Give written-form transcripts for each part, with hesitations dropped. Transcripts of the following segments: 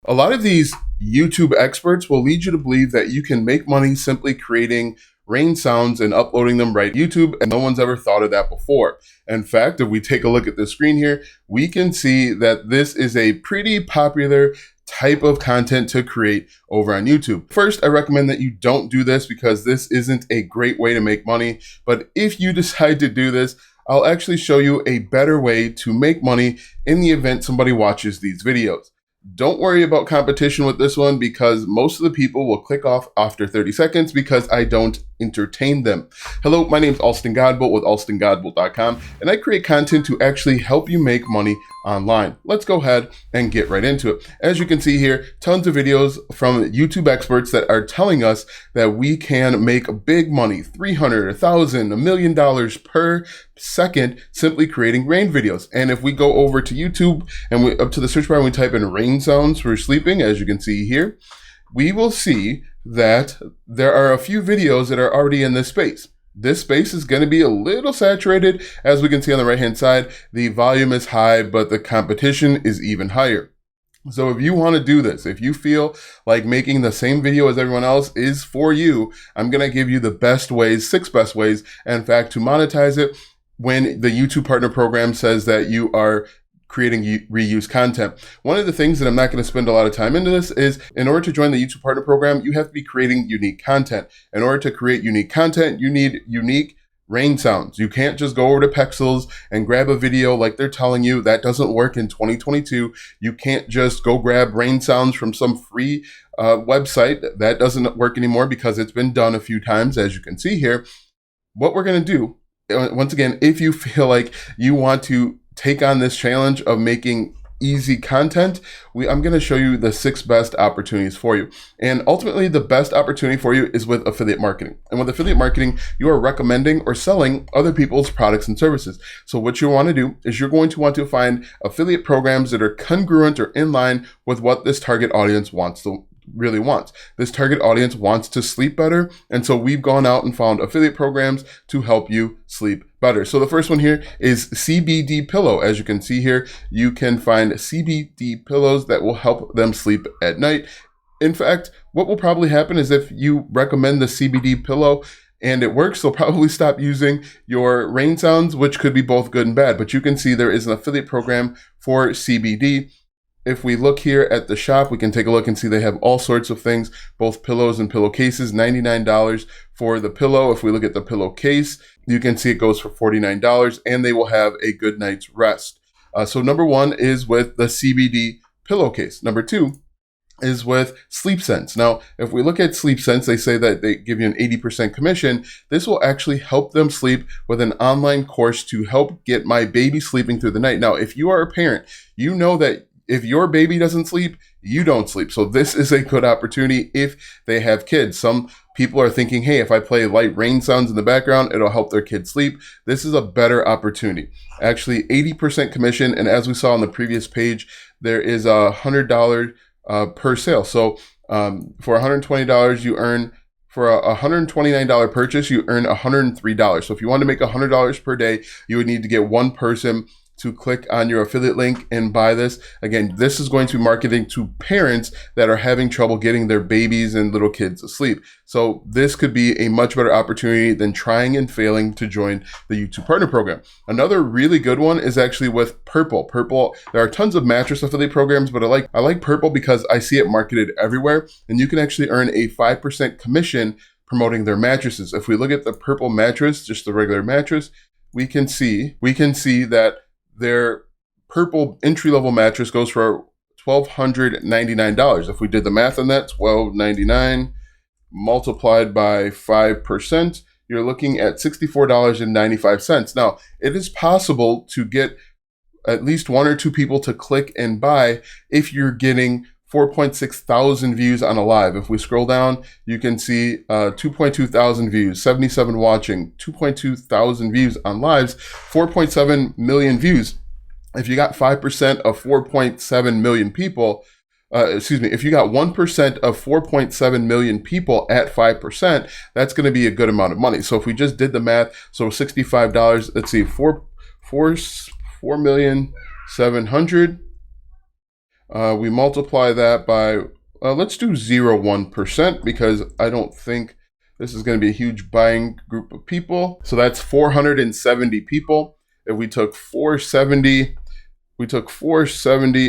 A lot of these YouTube experts will lead you to believe that you can make money simply creating rain sounds and uploading them right to YouTube, and no one's ever thought of that before. In fact, if we take a look at the screen here, we can see that this is a pretty popular type of content to create over on YouTube. First, I recommend that you don't do this because this isn't a great way to make money. But if you decide to do this, I'll actually show you a better way to make money in the event somebody watches these videos. Don't worry about competition with this one because most of the people will click off after 30 seconds because I don't entertain them. Hello, my name is Alston Godbolt with alstongodbolt.com, and I create content to actually help you make money online. Let's go ahead and get right into it. As you can see here, tons of videos from YouTube experts that are telling us that we can make big money, $300, $1,000, $1 million per second simply creating rain videos. And if we go over to YouTube and we up to the search bar and we type in rain sounds for sleeping, as you can see here, we will see that there are a few videos that are already in this space. This space is going to be a little saturated. As we can see on the right hand side, the volume is high, but the competition is even higher. So if you want to do this, if you feel like making the same video as everyone else is for you, I'm going to give you the best ways, 6 best ways, in fact, to monetize it when the YouTube Partner Program says that you are creating reuse content. One of the things that I'm not going to spend a lot of time into this is in order to join the YouTube Partner Program, you have to be creating unique content. In order to create unique content, you need unique rain sounds. You can't just go over to Pexels and grab a video like they're telling you. That doesn't work in 2022. You can't just go grab rain sounds from some free website. That doesn't work anymore because it's been done a few times, as you can see here. What we're going to do, once again, if you feel like you want to take on this challenge of making easy content, I'm going to show you the 6 best opportunities for you. And ultimately, the best opportunity for you is with affiliate marketing. And with affiliate marketing, you are recommending or selling other people's products and services. So what you want to do is you're going to want to find affiliate programs that are congruent or in line with what this target audience really wants. This target audience wants to sleep better. And so we've gone out and found affiliate programs to help you sleep better. So the first one here is CBD Pillow. As you can see here, you can find CBD pillows that will help them sleep at night. In fact, what will probably happen is if you recommend the CBD pillow and it works, they'll probably stop using your rain sounds, which could be both good and bad. But you can see there is an affiliate program for CBD. If we look here at the shop, we can take a look and see they have all sorts of things, both pillows and pillowcases, $99 for the pillow. If we look at the pillowcase, you can see it goes for $49 and they will have a good night's rest. So number 1 is with the CBD pillowcase. Number 2 is with Sleep Sense. Now, if we look at Sleep Sense, they say that they give you an 80% commission. This will actually help them sleep with an online course to help get my baby sleeping through the night. Now, if you are a parent, you know that if your baby doesn't sleep, you don't sleep. So this is a good opportunity if they have kids. Some people are thinking, hey, if I play light rain sounds in the background, it'll help their kids sleep. This is a better opportunity. Actually, 80% commission. And as we saw on the previous page, there is $100 per sale. So for $120, you earn, for a $129 purchase, you earn $103. So if you want to make $100 per day, you would need to get one person to click on your affiliate link and buy this. Again, this is going to be marketing to parents that are having trouble getting their babies and little kids to sleep. So this could be a much better opportunity than trying and failing to join the YouTube Partner Program. Another really good one is actually with Purple. Purple, there are tons of mattress affiliate programs, but I like Purple because I see it marketed everywhere, and you can actually earn a 5% commission promoting their mattresses. If we look at the Purple mattress, just the regular mattress, we can see that their Purple entry-level mattress goes for $1,299. If we did the math on that, $1,299 multiplied by 5%, you're looking at $64.95. Now, it is possible to get at least 1 or 2 people to click and buy if you're getting 4.6 thousand views on a live. If we scroll down, you can see 2.2 thousand views, 77 watching, 2.2 thousand views on lives, 4.7 million views. If you got 5% of 4.7 million people, if you got 1% of 4.7 million people at 5%, that's going to be a good amount of money. So if we just did the math, so $65, let's see, 4,700,000 We multiply that by, let's do 0.01% because I don't think this is going to be a huge buying group of people. So that's 470 people. If we took 470,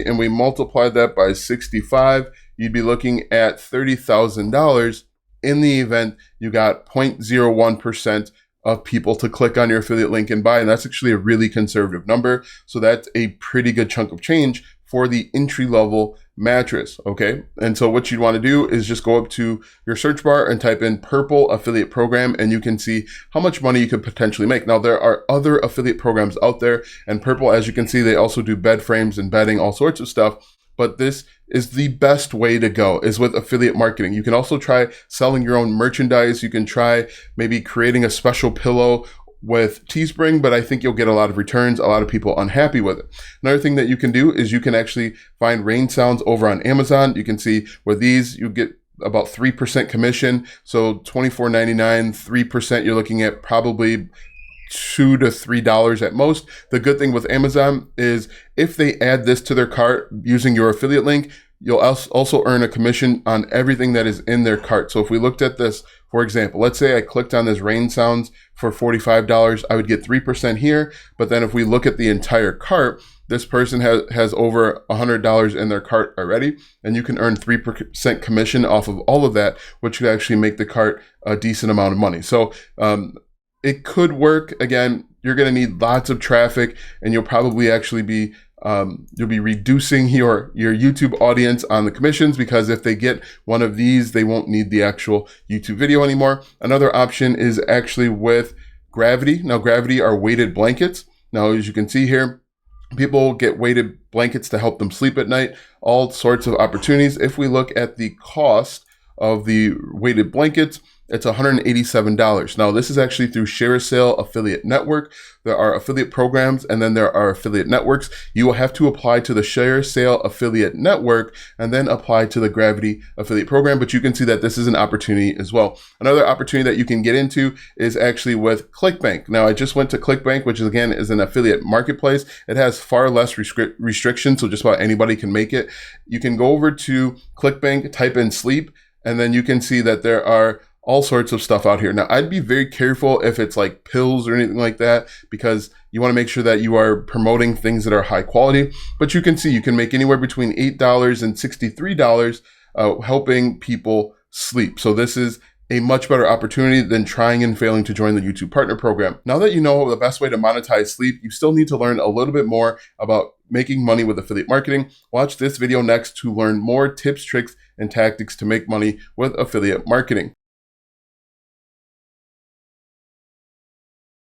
and we multiplied that by 65, you'd be looking at $30,000 in the event you got 0.01% of people to click on your affiliate link and buy. And that's actually a really conservative number. So that's a pretty good chunk of change for the entry-level mattress, okay? And so what you'd want to do is just go up to your search bar and type in Purple Affiliate Program, and you can see how much money you could potentially make. Now, there are other affiliate programs out there, and Purple, as you can see, they also do bed frames and bedding, all sorts of stuff. But this is the best way to go, is with affiliate marketing. You can also try selling your own merchandise. You can try maybe creating a special pillow with Teespring, but I think you'll get a lot of returns, a lot of people unhappy with it. Another thing that you can do is you can actually find rain sounds over on Amazon. You can see with these, you get about 3% commission. So $24.99, 3%, you're looking at probably $2 to $3 at most. The good thing with Amazon is if they add this to their cart using your affiliate link, you'll also earn a commission on everything that is in their cart. So if we looked at this, for example, let's say I clicked on this rain sounds for $45, I would get 3% here. But then if we look at the entire cart, this person has over $100 in their cart already, and you can earn 3% commission off of all of that, which could actually make the cart a decent amount of money. So it could work. Again, you're going to need lots of traffic, and you'll probably actually be you'll be reducing your YouTube audience on the commissions, because if they get one of these, they won't need the actual YouTube video anymore. Another option is actually with Gravity. Now, Gravity are weighted blankets. Now, as you can see here, people get weighted blankets to help them sleep at night, all sorts of opportunities. If we look at the cost of the weighted blankets, it's $187. Now, this is actually through ShareASale Affiliate Network. There are affiliate programs, and then there are affiliate networks. You will have to apply to the ShareASale Affiliate Network and then apply to the Gravity Affiliate Program, but you can see that this is an opportunity as well. Another opportunity that you can get into is actually with ClickBank. Now, I just went to ClickBank, which again is an affiliate marketplace. It has far less restrictions, so just about anybody can make it. You can go over to ClickBank, type in sleep, and then you can see that there are all sorts of stuff out here. Now, I'd be very careful if it's like pills or anything like that, because you want to make sure that you are promoting things that are high quality. But you can see you can make anywhere between $8 and $63 helping people sleep. So this is a much better opportunity than trying and failing to join the YouTube Partner Program. Now that you know the best way to monetize sleep, you still need to learn a little bit more about making money with affiliate marketing. Watch this video next to learn more tips, tricks, and tactics to make money with affiliate marketing.